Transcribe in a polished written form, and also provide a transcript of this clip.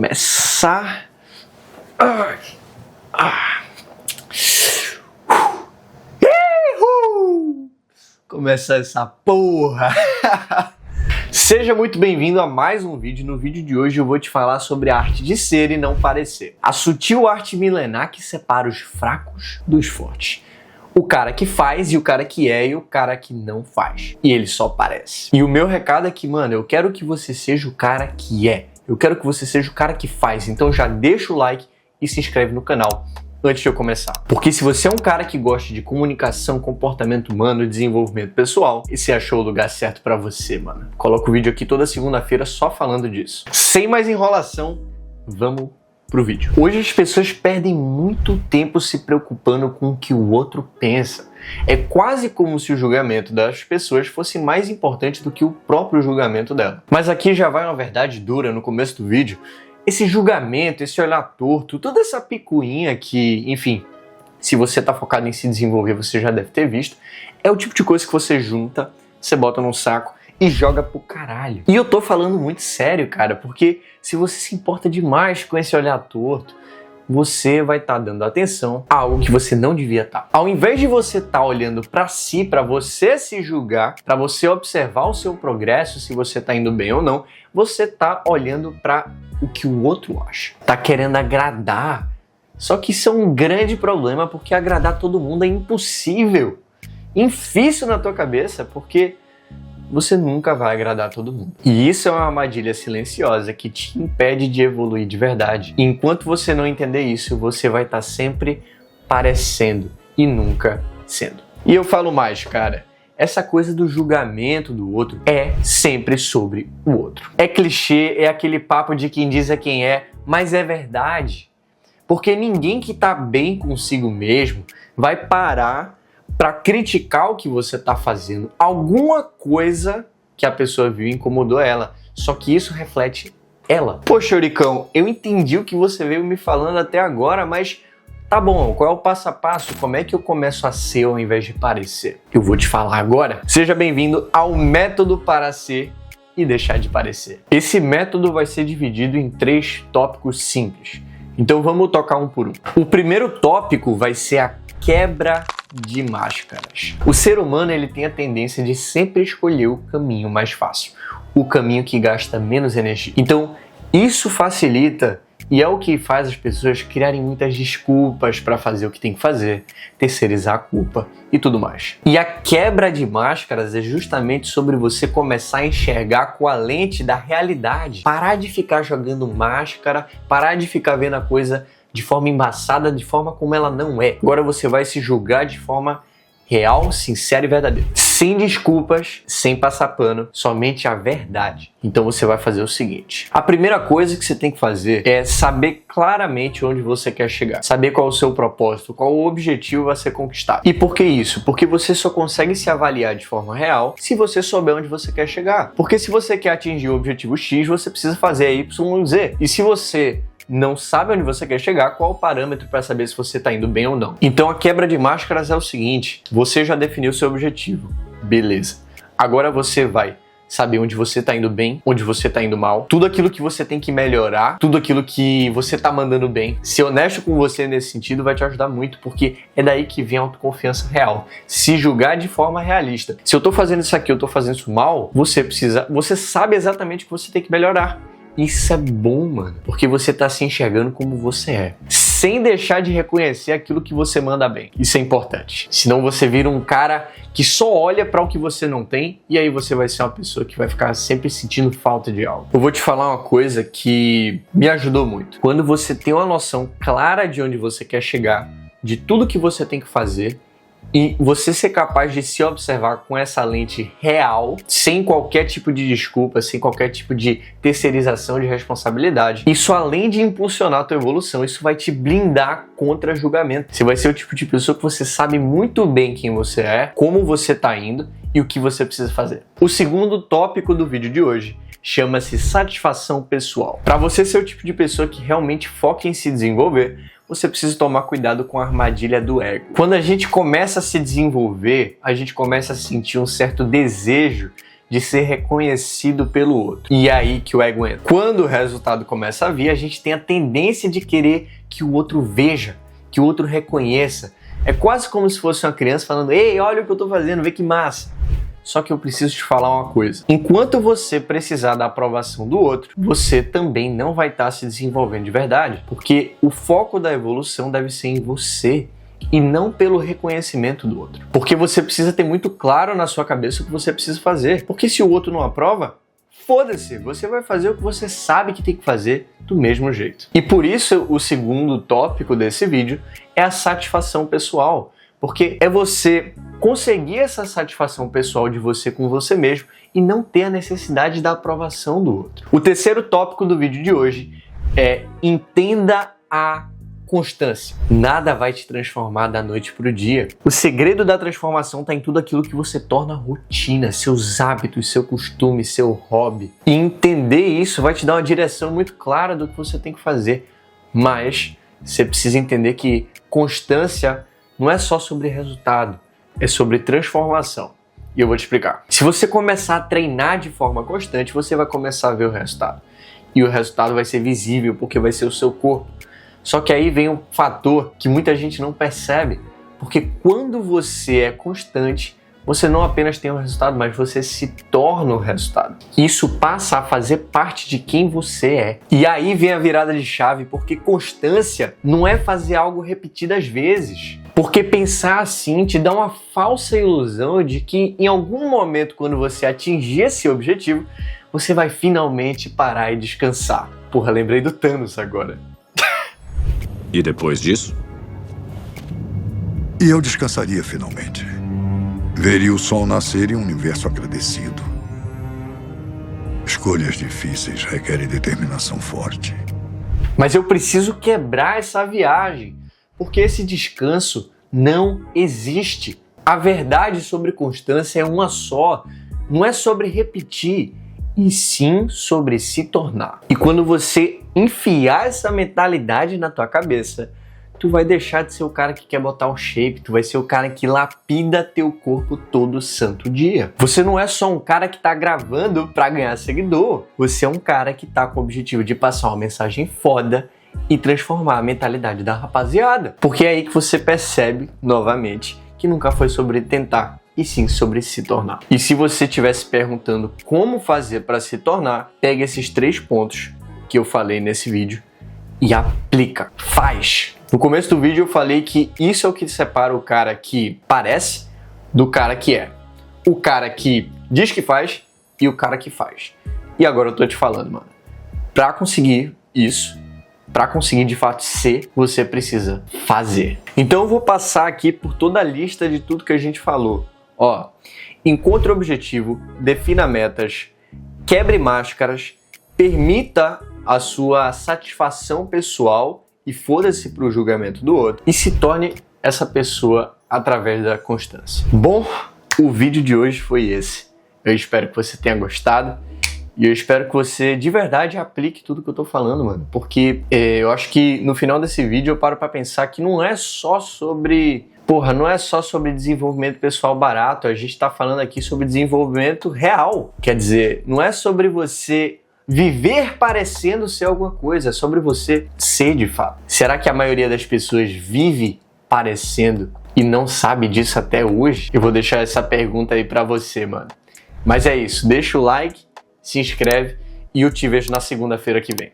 começar. Começar essa porra. Seja muito bem-vindo a mais um vídeo. No vídeo de hoje eu vou te falar sobre a arte de ser e não parecer. A sutil arte milenar que separa os fracos dos fortes. O cara que faz e o cara que é e o cara que não faz. E ele só parece. E o meu recado é que, mano, eu quero que você seja o cara que é. Eu quero que você seja o cara que faz. Então já deixa o like e se inscreve no canal antes de eu começar. Porque se você é um cara que gosta de comunicação, comportamento humano e desenvolvimento pessoal, esse achou o lugar certo pra você, mano. Coloco o vídeo aqui toda segunda-feira só falando disso. Sem mais enrolação, vamos pro vídeo. Hoje as pessoas perdem muito tempo se preocupando com o que o outro pensa. É quase como se o julgamento das pessoas fosse mais importante do que o próprio julgamento dela. Mas aqui já vai uma verdade dura no começo do vídeo. Esse julgamento, esse olhar torto, toda essa picuinha que, enfim, se você tá focado em se desenvolver, você já deve ter visto, é o tipo de coisa que você junta, você bota num saco e joga pro caralho. E eu tô falando muito sério, cara, porque se você se importa demais com esse olhar torto, você vai estar dando atenção a algo que você não devia estar. Ao invés de você estar olhando para si, para você se julgar, para você observar o seu progresso, se você está indo bem ou não, você está olhando para o que o outro acha. Tá querendo agradar. Só que isso é um grande problema, porque agradar todo mundo é impossível. Enfia isso na tua cabeça, porque você nunca vai agradar todo mundo. E isso é uma armadilha silenciosa que te impede de evoluir de verdade. E enquanto você não entender isso, você vai estar sempre parecendo e nunca sendo. E eu falo mais, cara. Essa coisa do julgamento do outro é sempre sobre o outro. É clichê, é aquele papo de quem diz é quem é, mas é verdade. Porque ninguém que tá bem consigo mesmo vai parar para criticar o que você está fazendo. Alguma coisa que a pessoa viu incomodou ela. Só que isso reflete ela. Poxa, Euricão, eu entendi o que você veio me falando até agora, mas tá bom, qual é o passo a passo? Como é que eu começo a ser ao invés de parecer? Eu vou te falar agora. Seja bem-vindo ao método para ser e deixar de parecer. Esse método vai ser dividido em 3 tópicos simples. Então vamos tocar um por um. O primeiro tópico vai ser a quebra de máscaras. O ser humano ele tem a tendência de sempre escolher o caminho mais fácil, o caminho que gasta menos energia. Então isso facilita e é o que faz as pessoas criarem muitas desculpas para fazer o que tem que fazer, terceirizar a culpa e tudo mais. E a quebra de máscaras é justamente sobre você começar a enxergar com a lente da realidade, parar de ficar jogando máscara, parar de ficar vendo a coisa de forma embaçada, de forma como ela não é. Agora você vai se julgar de forma real, sincera e verdadeira. Sem desculpas, sem passar pano, somente a verdade. Então você vai fazer o seguinte. A primeira coisa que você tem que fazer é saber claramente onde você quer chegar. Saber qual é o seu propósito, qual o objetivo a ser conquistado. E por que isso? Porque você só consegue se avaliar de forma real se você souber onde você quer chegar. Porque se você quer atingir o objetivo X, você precisa fazer a Y e Z. E se você não sabe onde você quer chegar, qual o parâmetro para saber se você está indo bem ou não. Então a quebra de máscaras é o seguinte, você já definiu seu objetivo, beleza. Agora você vai saber onde você está indo bem, onde você está indo mal, tudo aquilo que você tem que melhorar, tudo aquilo que você está mandando bem. Ser honesto com você nesse sentido vai te ajudar muito, porque é daí que vem a autoconfiança real. Se julgar de forma realista. Se eu estou fazendo isso aqui, eu estou fazendo isso mal, você sabe exatamente o que você tem que melhorar. Isso é bom, mano, porque você tá se enxergando como você é, sem deixar de reconhecer aquilo que você manda bem. Isso é importante. Senão você vira um cara que só olha para o que você não tem e aí você vai ser uma pessoa que vai ficar sempre sentindo falta de algo. Eu vou te falar uma coisa que me ajudou muito. Quando você tem uma noção clara de onde você quer chegar, de tudo que você tem que fazer, e você ser capaz de se observar com essa lente real, sem qualquer tipo de desculpa, sem qualquer tipo de terceirização de responsabilidade, isso além de impulsionar a tua evolução, isso vai te blindar contra julgamento. Você vai ser o tipo de pessoa que você sabe muito bem quem você é, como você está indo e o que você precisa fazer. O segundo tópico do vídeo de hoje chama-se satisfação pessoal. Para você ser o tipo de pessoa que realmente foca em se desenvolver, você precisa tomar cuidado com a armadilha do ego. Quando a gente começa a se desenvolver, a gente começa a sentir um certo desejo de ser reconhecido pelo outro. E é aí que o ego entra. Quando o resultado começa a vir, a gente tem a tendência de querer que o outro veja, que o outro reconheça. É quase como se fosse uma criança falando: ei, olha o que eu tô fazendo, vê que massa. Só que eu preciso te falar uma coisa. Enquanto você precisar da aprovação do outro, você também não vai estar se desenvolvendo de verdade. Porque o foco da evolução deve ser em você e não pelo reconhecimento do outro. Porque você precisa ter muito claro na sua cabeça o que você precisa fazer. Porque se o outro não aprova, foda-se, você vai fazer o que você sabe que tem que fazer do mesmo jeito. E por isso o segundo tópico desse vídeo é a satisfação pessoal. Porque é você conseguir essa satisfação pessoal de você com você mesmo e não ter a necessidade da aprovação do outro. O terceiro tópico do vídeo de hoje é: entenda a constância. Nada vai te transformar da noite para o dia. O segredo da transformação está em tudo aquilo que você torna rotina, seus hábitos, seu costume, seu hobby. E entender isso vai te dar uma direção muito clara do que você tem que fazer. Mas você precisa entender que constância não é só sobre resultado, é sobre transformação. E eu vou te explicar. Se você começar a treinar de forma constante, você vai começar a ver o resultado. E o resultado vai ser visível, porque vai ser o seu corpo. Só que aí vem um fator que muita gente não percebe, porque quando você é constante, você não apenas tem o resultado, mas você se torna o resultado. Isso passa a fazer parte de quem você é. E aí vem a virada de chave, porque constância não é fazer algo repetidas vezes. Porque pensar assim te dá uma falsa ilusão de que em algum momento, quando você atingir esse objetivo, você vai finalmente parar e descansar. Porra, lembrei do Thanos agora. E depois disso? E eu descansaria finalmente. Veria o sol nascer em um universo agradecido. Escolhas difíceis requerem determinação forte. Mas eu preciso quebrar essa viagem, porque esse descanso não existe. A verdade sobre constância é uma só. Não é sobre repetir, e sim sobre se tornar. E quando você enfiar essa mentalidade na tua cabeça, tu vai deixar de ser o cara que quer botar o shape, tu vai ser o cara que lapida teu corpo todo santo dia. Você não é só um cara que tá gravando pra ganhar seguidor, você é um cara que tá com o objetivo de passar uma mensagem foda e transformar a mentalidade da rapaziada. Porque é aí que você percebe, novamente, que nunca foi sobre tentar, e sim sobre se tornar. E se você estiver se perguntando como fazer para se tornar, pega esses 3 pontos que eu falei nesse vídeo e aplica. Faz! No começo do vídeo eu falei que isso é o que separa o cara que parece do cara que é. O cara que diz que faz e o cara que faz. E agora eu tô te falando, mano. Pra conseguir isso, pra conseguir de fato ser, você precisa fazer. Então eu vou passar aqui por toda a lista de tudo que a gente falou. Ó, encontre o objetivo, defina metas, quebre máscaras, permita a sua satisfação pessoal e foda-se pro julgamento do outro e se torne essa pessoa através da constância. Bom, o vídeo de hoje foi esse. Eu espero que você tenha gostado e eu espero que você de verdade aplique tudo que eu tô falando, mano. Porque eu acho que no final desse vídeo eu paro pra pensar que não é só sobre... não é só sobre desenvolvimento pessoal barato, a gente tá falando aqui sobre desenvolvimento real. Quer dizer, não é sobre você viver parecendo ser alguma coisa, é sobre você ser de fato. Será que a maioria das pessoas vive parecendo e não sabe disso até hoje? Eu vou deixar essa pergunta aí pra você, mano. Mas é isso, deixa o like, se inscreve e eu te vejo na segunda-feira que vem.